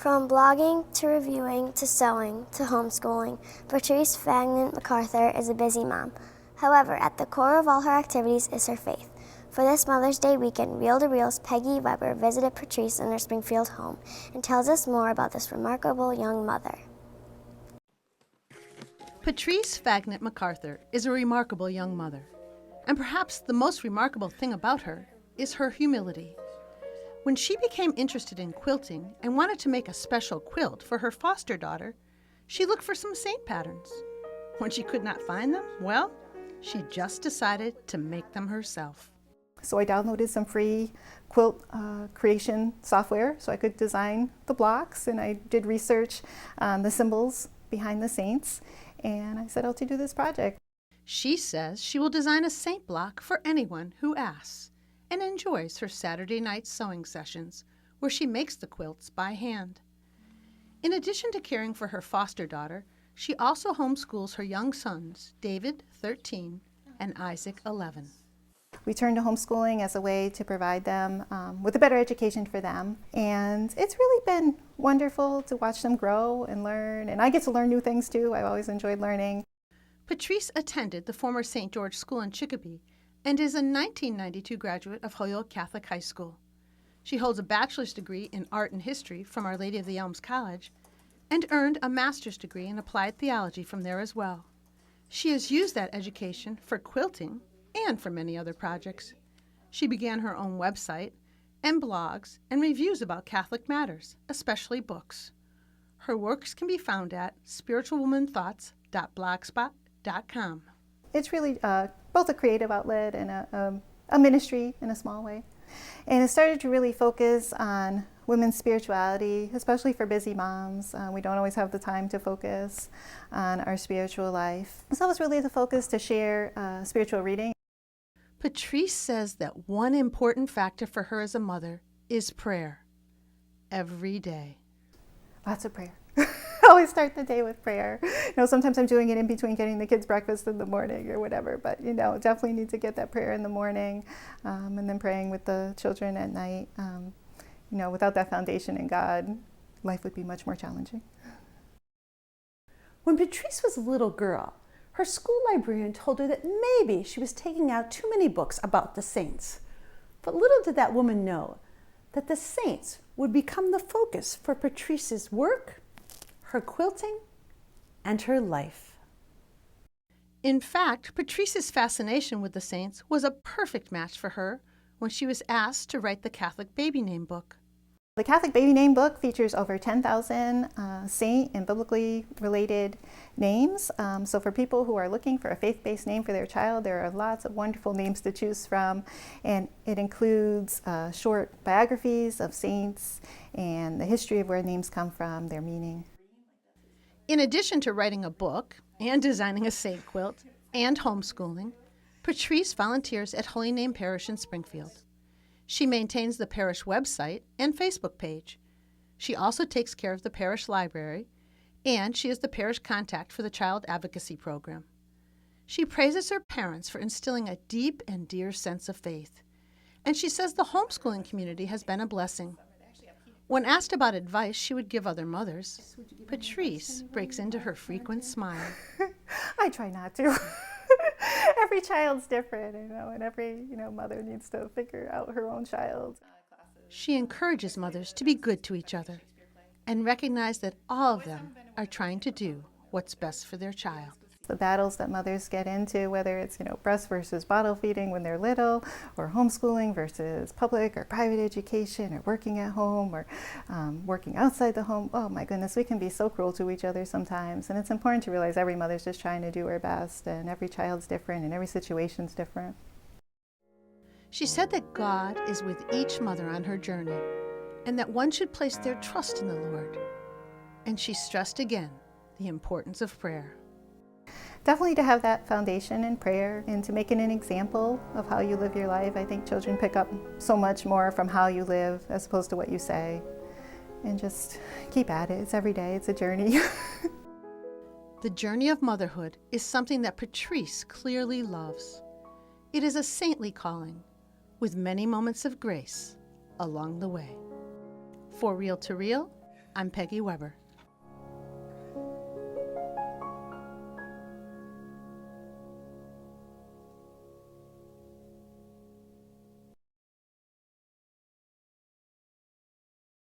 From blogging to reviewing to sewing to homeschooling, Patrice Fagnant Macarthur is a busy mom. However, at the core of all her activities is her faith. For this Mother's Day weekend, Reel to Reel's Peggy Weber visited Patrice in her Springfield home and tells us more about this remarkable young mother. Patrice Fagnant Macarthur is a remarkable young mother, and perhaps the most remarkable thing about her is her humility. When she became interested in quilting and wanted to make a special quilt for her foster daughter, she looked for some saint patterns. When she could not find them, well, she just decided to make them herself. So I downloaded some free quilt creation software so I could design the blocks, and I did research on the symbols behind the saints, and I set out to do this project. She says she will design a saint block for anyone who asks, and enjoys her Saturday night sewing sessions where she makes the quilts by hand. In addition to caring for her foster daughter, she also homeschools her young sons, David, 13, and Isaac, 11. We turned to homeschooling as a way to provide them with a better education for them, and it's really been wonderful to watch them grow and learn, and I get to learn new things too. I've always enjoyed learning. Patrice attended the former St. George School in Chicopee and is a 1992 graduate of Holyoke Catholic High School. She holds a bachelor's degree in art and history from Our Lady of the Elms College and earned a master's degree in applied theology from there as well. She has used that education for quilting and for many other projects. She began her own website and blogs and reviews about Catholic matters, especially books. Her works can be found at spiritualwomanthoughts.blogspot.com. It's really both a creative outlet and a ministry in a small way. And it started to really focus on women's spirituality, especially for busy moms. We don't always have the time to focus on our spiritual life. So it was really the focus to share spiritual reading. Patrice says that one important factor for her as a mother is prayer. Every day. Lots of prayer. I always start the day with prayer. Sometimes I'm doing it in between getting the kids breakfast in the morning or whatever, but definitely need to get that prayer in the morning, and then praying with the children at night. Without that foundation in God, life would be much more challenging. When Patrice was a little girl, her school librarian told her that maybe she was taking out too many books about the saints. But little did that woman know that the saints would become the focus for Patrice's work, her quilting, and her life. In fact, Patrice's fascination with the saints was a perfect match for her when she was asked to write the Catholic baby name book. The Catholic baby name book features over 10,000 saint and biblically related names. So for people who are looking for a faith-based name for their child, there are lots of wonderful names to choose from. And it includes short biographies of saints and the history of where names come from, their meaning. In addition to writing a book and designing a saint quilt and homeschooling, Patrice volunteers at Holy Name Parish in Springfield. She maintains the parish website and Facebook page. She also takes care of the parish library, and she is the parish contact for the Child Advocacy Program. She praises her parents for instilling a deep and dear sense of faith, and she says the homeschooling community has been a blessing. When asked about advice she would give other mothers, Patrice breaks into her frequent smile. I try not to. Every child's different, and every mother needs to figure out her own child. She encourages mothers to be good to each other and recognize that all of them are trying to do what's best for their child. The battles that mothers get into, whether it's breast versus bottle feeding when they're little, or homeschooling versus public or private education, or working at home, or working outside the home. Oh my goodness, we can be so cruel to each other sometimes, and it's important to realize every mother's just trying to do her best, and every child's different, and every situation's different. She said that God is with each mother on her journey, and that one should place their trust in the Lord. And she stressed again the importance of prayer. Definitely to have that foundation in prayer and to make it an example of how you live your life. I think children pick up so much more from how you live as opposed to what you say. And just keep at it. It's every day. It's a journey. The journey of motherhood is something that Patrice clearly loves. It is a saintly calling with many moments of grace along the way. For Reel to Reel, I'm Peggy Weber.